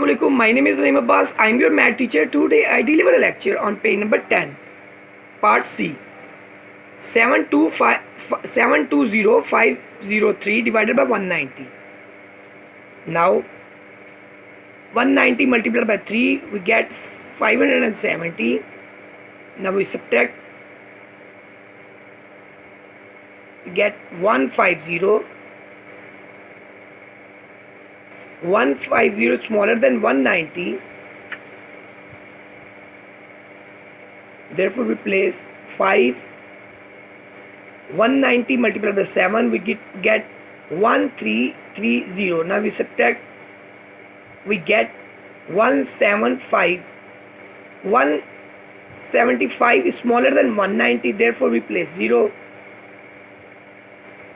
Assalamualaikum. My name is Naeem Abbas. I am your math teacher. Today I deliver a lecture on page number 10, part C. 720,503 divided by 190. Now 190 multiplied by 3, we get 570. Now we subtract, we get 150. 150 smaller than 190. Therefore we place 5. 190 multiplied by 7, we get 1330. Now we subtract, we get 175. 175 is smaller than 190, therefore we place 0.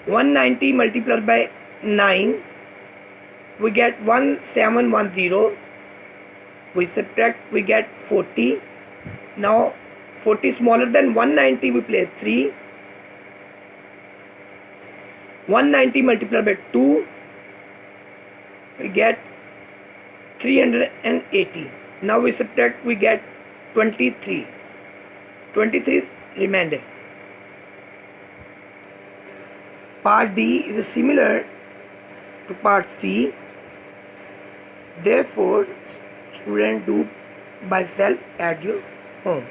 190 multiplied by 9, we get 1710. We subtract, we get 40. Now 40 smaller than 190, we place 3. 190 multiplied by 2, we get 380. Now we subtract, we get 23. 23 is remainder. Part D is similar to part C. Therefore, student do by self at your home.